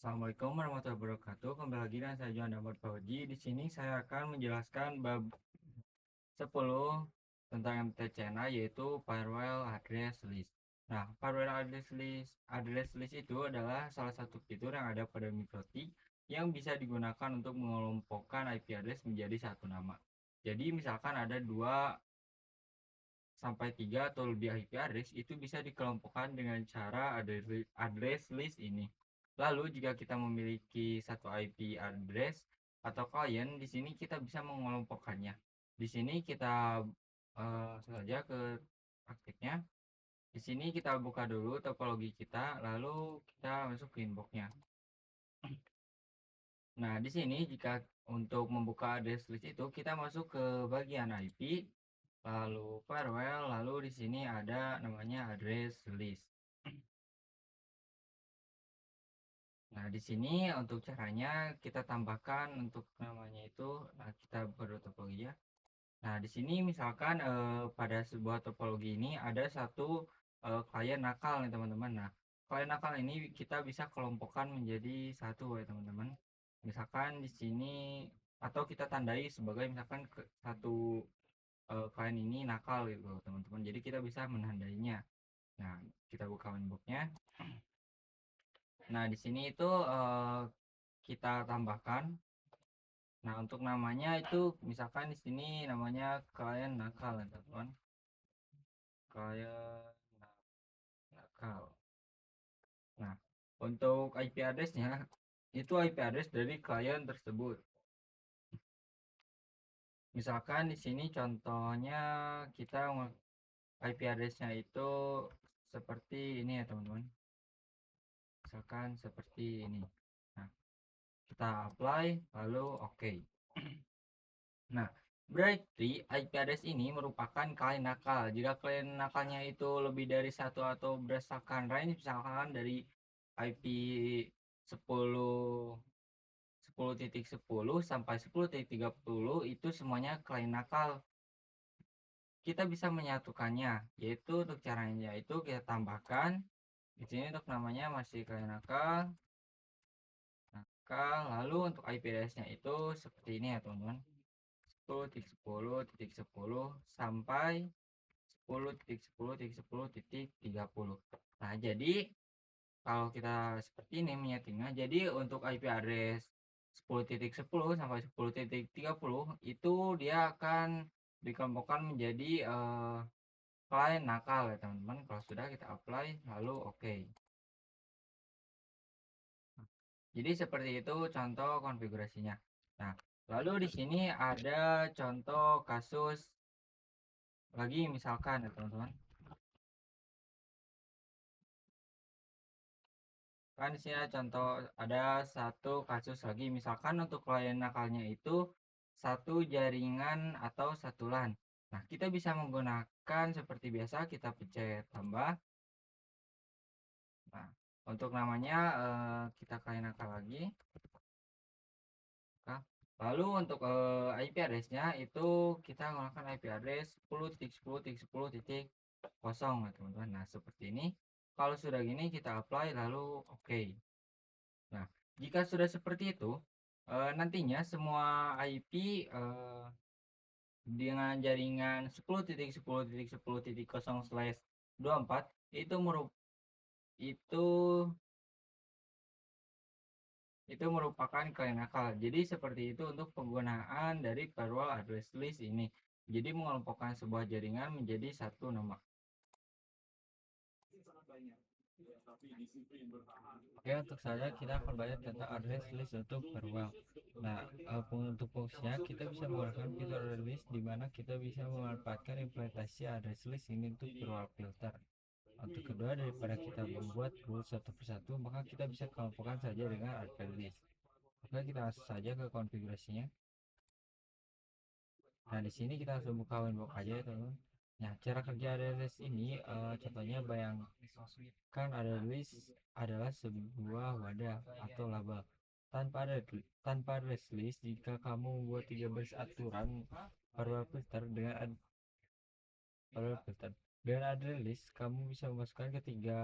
Assalamualaikum warahmatullahi wabarakatuh. Kembali lagi dengan saya Juan Damar Fauji. Di sini saya akan menjelaskan bab 10 tentang MTCNA, yaitu Firewall Address List. Nah, Firewall Address List itu adalah salah satu fitur yang ada pada MikroTik yang bisa digunakan untuk mengelompokkan IP address menjadi satu nama. Jadi misalkan ada 2 sampai 3 atau lebih IP address, itu bisa dikelompokkan dengan cara address list ini. Lalu jika kita memiliki satu IP address atau klien, di sini kita bisa mengelompokkannya. Di sini kita saja ke praktiknya. Di sini kita buka dulu topologi kita, lalu kita masuk ke inboxnya. Nah, di sini jika untuk membuka address list itu kita masuk ke bagian IP, lalu firewall, lalu di sini ada namanya address list. Nah, di sini untuk caranya kita tambahkan untuk namanya itu, nah kita buka topologi ya. Nah, di sini misalkan pada sebuah topologi ini ada satu klien nakal nih teman-teman. Nah, klien nakal ini kita bisa kelompokkan menjadi satu ya teman-teman. Misalkan di sini atau kita tandai sebagai misalkan satu klien ini nakal gitu teman-teman. Jadi kita bisa menandainya. Nah, kita buka winboxnya. Nah, di sini itu kita tambahkan. Nah, untuk namanya itu misalkan di sini namanya klien nakal ya teman-teman. Klien nakal. Nah, untuk IP address-nya itu IP address dari klien tersebut. Misalkan di sini contohnya kita IP address-nya itu seperti ini ya teman-teman. Misalkan seperti ini. Nah, kita apply lalu oke. Nah, berarti IP address ini merupakan klien nakal. Jika klien nakalnya itu lebih dari satu atau berdasarkan range misalkan dari IP 10 10.10 sampai 10.30 itu semuanya klien nakal. Kita bisa menyatukannya, yaitu untuk caranya yaitu kita tambahkan di sini untuk namanya masih klien nakal. Lalu untuk IP address-nya itu seperti ini ya teman-teman. 10.10.10 sampai 10.10.10.30. Nah, jadi kalau kita seperti ini menyetingnya, jadi untuk IP address 10.10 sampai 10.30 itu dia akan dikelompokkan menjadi klien nakal ya teman-teman. Kalau sudah kita apply lalu oke. Jadi seperti itu contoh konfigurasinya. Nah, lalu di sini ada contoh kasus lagi misalkan ya teman-teman. Kan di sini ada contoh, ada satu kasus lagi misalkan untuk klien nakalnya itu satu jaringan atau satu LAN. Nah, kita bisa menggunakan seperti biasa kita pencet tambah. Nah, untuk namanya kita klien nakal lagi. Nah, lalu untuk IP address-nya itu kita menggunakan IP address 10.10.10.0 ya teman-teman. Nah, seperti ini. Kalau sudah gini kita apply lalu oke. Nah, jika sudah seperti itu, nantinya semua IP dengan jaringan 10.10.10.0/24 itu itu itu merupakan klien nakal. Jadi seperti itu untuk penggunaan dari firewall address list ini. Jadi mengelompokkan sebuah jaringan menjadi satu nama. Oke, untuk saya kita akan belajar tentang address list untuk firewall. Nah, untuk fungsinya kita bisa menggunakan fitur address list di mana kita bisa memanfaatkan implementasi address list ini untuk firewall filter. Untuk kedua, daripada kita membuat rule satu persatu, maka kita bisa kelompokkan saja dengan address list. Oke, kita langsung saja ke konfigurasinya. Nah, di sini kita langsung buka winbox aja ya teman-teman. Nah, cara kerja address list ini contohnya bayangkan address list adalah sebuah wadah atau laba. Tanpa address list, jika kamu membuat 13 aturan firewall filter dengan firewall filter Dengan address list, kamu bisa memasukkan ketiga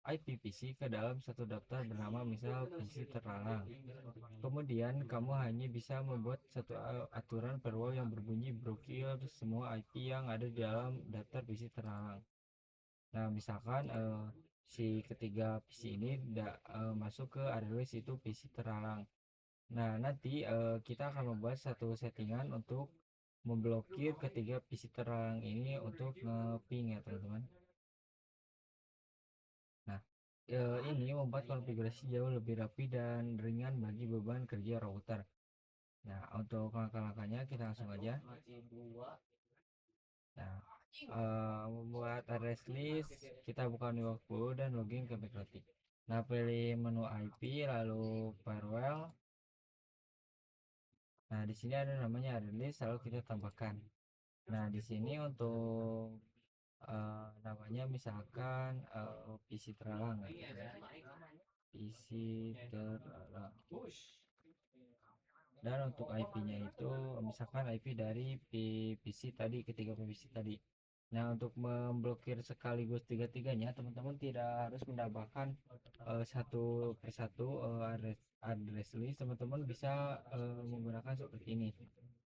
IP PC ke dalam satu daftar bernama misal PC terlarang. Kemudian kamu hanya bisa membuat satu aturan firewall yang berbunyi blokir semua IP yang ada di dalam daftar PC terlarang. Nah, misalkan si ketiga PC ini tidak masuk ke address list itu PC terlarang. Nah, nanti kita akan membuat satu settingan untuk memblokir ketiga PC terlarang ini untuk nge-ping ya teman-teman. Nah, ini membuat konfigurasi jauh lebih rapi dan ringan bagi beban kerja router. Nah, untuk langkah-langkahnya kita langsung aja. Nah, membuat address list, kita buka new workflow dan login ke Backrotic. Nah, pilih menu IP lalu firewall. Nah, di sini ada namanya address list, lalu kita tambahkan. Nah, di sini untuk namanya misalkan PC terlarang, PC terlarang. Dan untuk IP-nya itu misalkan IP dari PC tadi, ketiga PC tadi. Nah, untuk memblokir sekaligus tiga-tiganya, teman-teman tidak harus menambahkan satu persatu address list. Teman-teman bisa menggunakan seperti ini.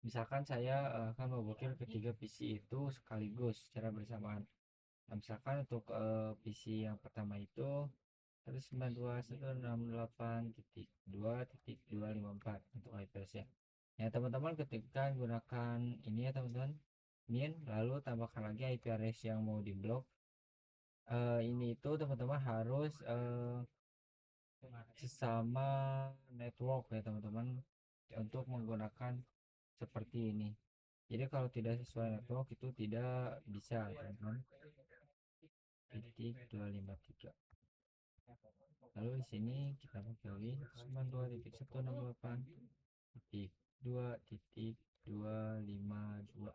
Misalkan saya akan memblokir ketiga PC itu sekaligus secara bersamaan. Nah, misalkan untuk PC yang pertama itu 192.168.2.254 untuk IP ya. Ya teman-teman, ketika gunakan ini ya teman-teman, min lalu tambahkan lagi IP address yang mau diblok. Ini itu teman-teman harus sesama network ya teman-teman untuk menggunakan seperti ini. Jadi kalau tidak sesuai network itu tidak bisa teman-teman. Titik 253. Lalu di sini kita pilih 92.168.2.252.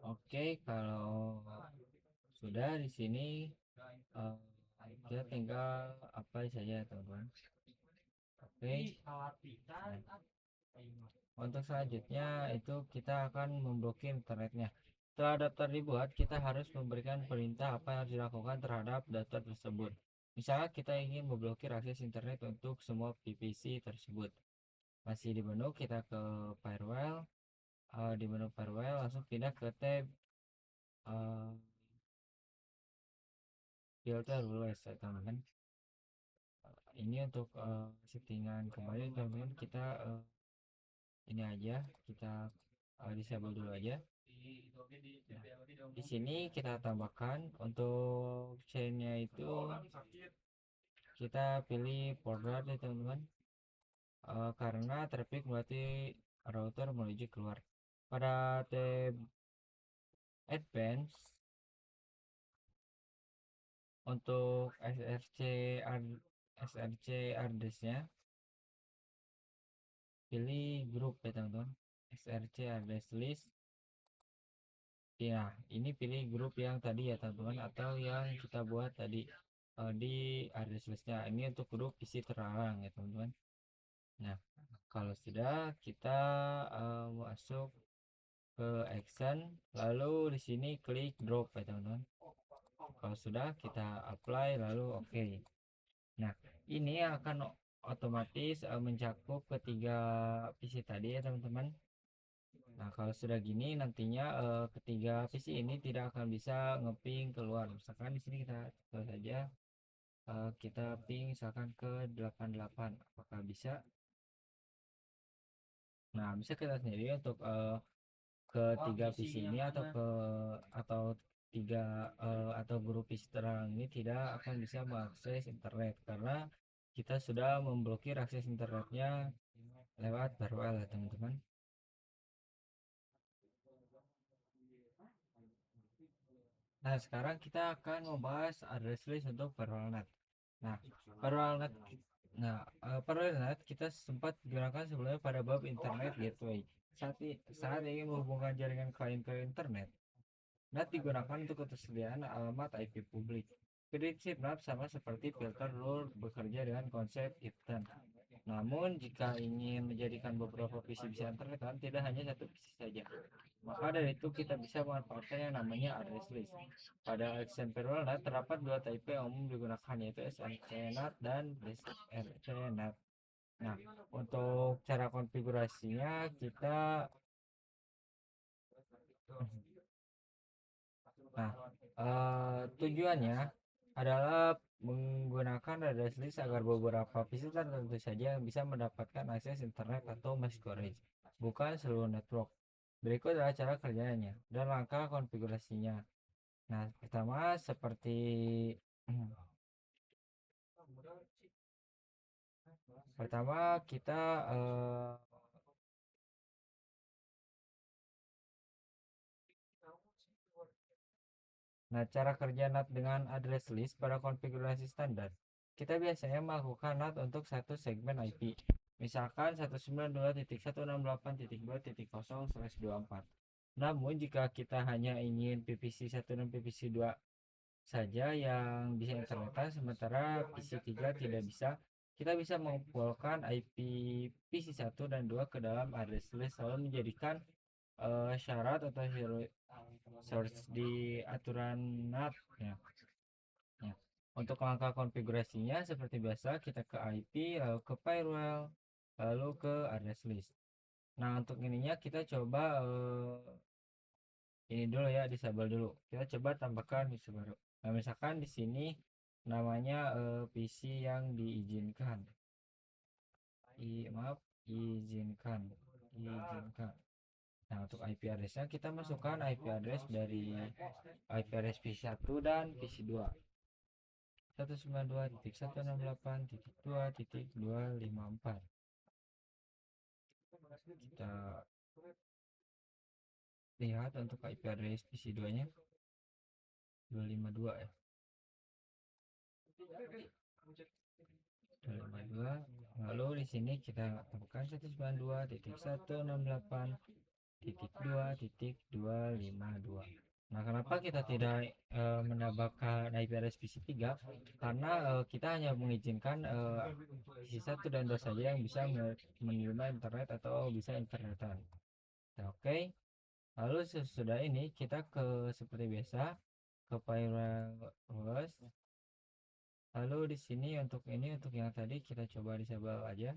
Oke, kalau sudah di sini eh, kita tinggal apply saja teman-teman. Oke. Nah, untuk selanjutnya itu kita akan memblokir internetnya. Setelah daftar dibuat, kita harus memberikan perintah apa yang harus dilakukan terhadap daftar tersebut. Misalnya kita ingin memblokir akses internet untuk semua PPC tersebut. Masih di menu, kita ke firewall. Di menu firewall langsung pindah ke tab filter rules ya teman-teman. Ini untuk settingan kembali teman-teman, kita ini aja, kita disable dulu aja. Nah, di sini kita tambahkan untuk chainnya itu kita pilih forward ya teman-teman, karena traffic berarti router menuju keluar. Pada tab advance untuk src address-nya pilih grup ya teman-teman, src address list. Ya, ini pilih grup yang tadi ya teman-teman, atau yang kita buat tadi di address listnya. Ini untuk grup PC terlarang ya teman-teman. Nah, kalau sudah kita masuk ke action, lalu di sini klik drop ya teman-teman. Kalau sudah kita apply lalu oke. Nah, ini akan otomatis mencakup ketiga PC tadi ya teman-teman. Nah, kalau sudah gini nantinya ketiga PC ini tidak akan bisa ngeping keluar. Misalkan di sini kita coba saja kita ping misalkan ke 88, apakah bisa? Nah, bisa kita sendiri untuk ketiga PC ini atau tiga atau grup PC terang ini tidak akan bisa mengakses internet karena kita sudah memblokir akses internetnya lewat firewall ya teman-teman. Nah, sekarang kita akan membahas address list untuk firewallnet. Nah, firewallnet firewallnet kita sempat gunakan sebelumnya pada bab internet gateway. Saat ingin menghubungkan jaringan klien ke internet, NAT digunakan untuk ketersediaan alamat IP publik. Prinsip NAT sama seperti filter rule bekerja dengan konsep if then. Namun jika ingin menjadikan beberapa PC bisa internetan, tidak hanya satu PC saja. Maka dari itu kita bisa memanfaatkan yang namanya address list. Pada XMPP terdapat dua tipe yang umum digunakan, yaitu SRC-NAT dan DSRC-NAT. Nah, untuk cara konfigurasinya kita Nah, tujuannya adalah menggunakan address list agar beberapa visitor tentu saja yang bisa mendapatkan akses internet atau mass storage, bukan seluruh network. Berikut adalah cara kerjanya dan langkah konfigurasinya. Nah, pertama seperti pertama kita Nah, cara kerja NAT dengan address list pada konfigurasi standar. Kita biasanya melakukan NAT untuk satu segmen IP. Misalkan 192.168.2.0/24. Namun, jika kita hanya ingin PVC 1 dan PVC 2 saja yang bisa internetan, sementara PC 3 tidak bisa, kita bisa mengumpulkan IP PC 1 dan 2 ke dalam address list, lalu menjadikan syarat atau search di aturan NAT ya. Ya. Untuk langkah konfigurasinya seperti biasa, kita ke IP, lalu ke firewall, lalu ke address list. Nah, untuk ininya kita coba ini dulu ya, disable dulu. Kita coba tambahkan PC baru. Nah, misalkan di sini namanya PC yang diizinkan. Maaf, izinkan. Nah, untuk IP address-nya kita masukkan IP address dari IP address PC1 dan PC2. 192.168.2.254. Kita lihat untuk IP address PC2-nya 252 ya. 252. Lalu di sini kita tambahkan 192.168.2.252. Nah, kenapa kita tidak menambahkan IP address PC3? Karena kita hanya mengizinkan PC1 dan 2 saja yang bisa menerima internet atau bisa internetan. Nah, oke. Lalu sesudah ini kita ke seperti biasa ke firewall host. Lalu di sini untuk yang tadi kita coba disable aja.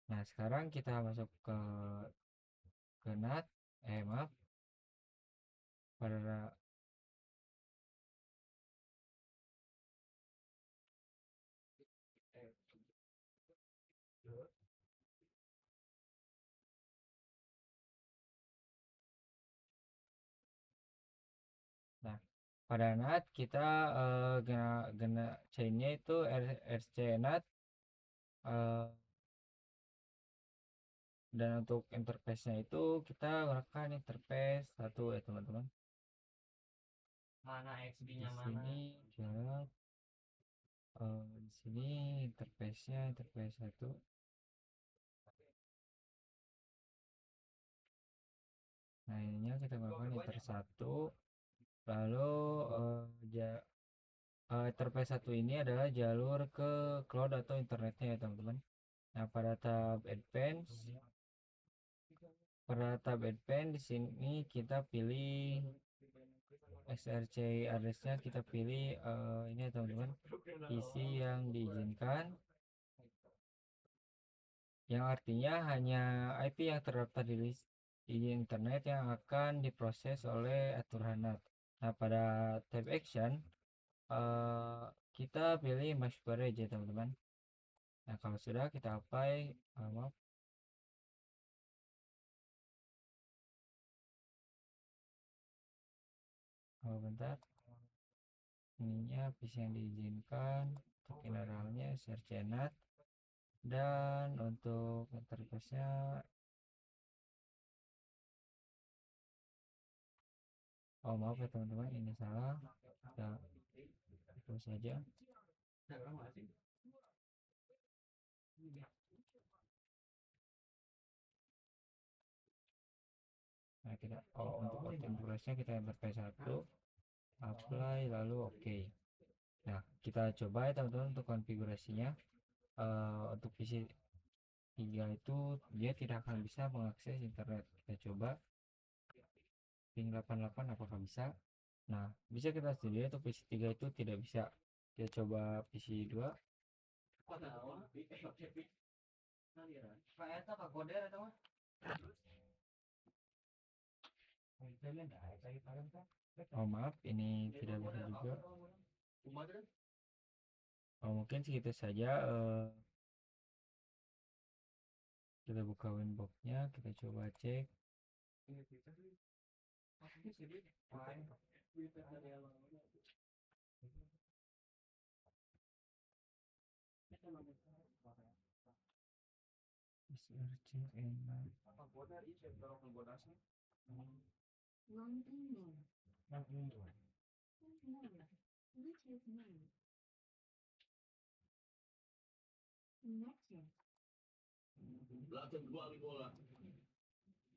Nah, sekarang kita masuk ke NAT, maaf, pada Nah, pada NAT kita chainnya itu RC NAT, dan untuk interface-nya itu kita gunakan interface 1 ya teman-teman. Mana XB-nya Di mana? sini jarak, di sini interface-nya interface 1. Nah, ininya kita gunakan inter 1. Lalu interface 1 ini adalah jalur ke cloud atau internetnya ya teman-teman. Nah, pada tab advance di sini kita pilih SRC address-nya, kita pilih ini ya teman-teman, isi yang diizinkan, yang artinya hanya IP yang terdaftar di list izin internet yang akan diproses oleh aturan NAT. Nah, pada tab action kita pilih mass storage ya teman-teman. Nah, kalau sudah kita apply, maaf, bentar, ininya PC yang diizinkan, untuk generalnya search NAT, dan untuk interface-nya, maaf ya teman-teman, ini salah, kita terus saja. Nah, kita untuk konfigurasinya kita enter P1, apply, lalu oke. Nah, kita coba ya teman-teman untuk konfigurasinya. Untuk PC 3 itu dia tidak akan bisa mengakses internet. Kita coba ping 88 apakah bisa. Nah, bisa kita sendiri untuk PC 3 itu tidak bisa. Kita coba PC 2. Oh maaf, ini tidak bisa juga. Mungkin segitu saja. Kita buka winboxnya, kita coba cek. Belakang kembali bola.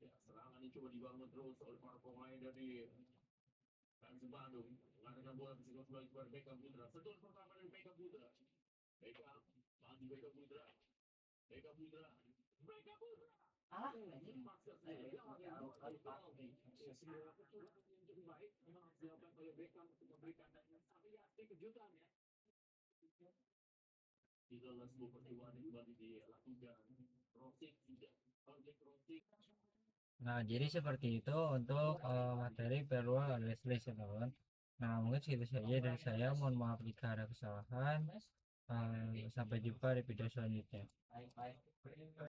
Ya, serangan ini coba dibangun terus oleh para pemain dari Persib Bandung. Mengadakan bola di sini kembali kepada Beckham Putra. Sentuhan pertama dari Beckham Putra. Beckham, mandi Beckham Putra. Beckham Putra. Beckham Putra. Paksa sekali. Cukup baik. Memang harus dilakukan oleh Beckham untuk memberikan dan tapi ya kejutan ya. Di dalam sebuah percobaan kembali dilakukan. Rosik tidak. Rosik. Nah, jadi seperti itu untuk materi perluan address list ya teman-teman. Nah, mungkin segitu saja dari saya. Mohon maaf jika ada kesalahan. Sampai jumpa di video selanjutnya.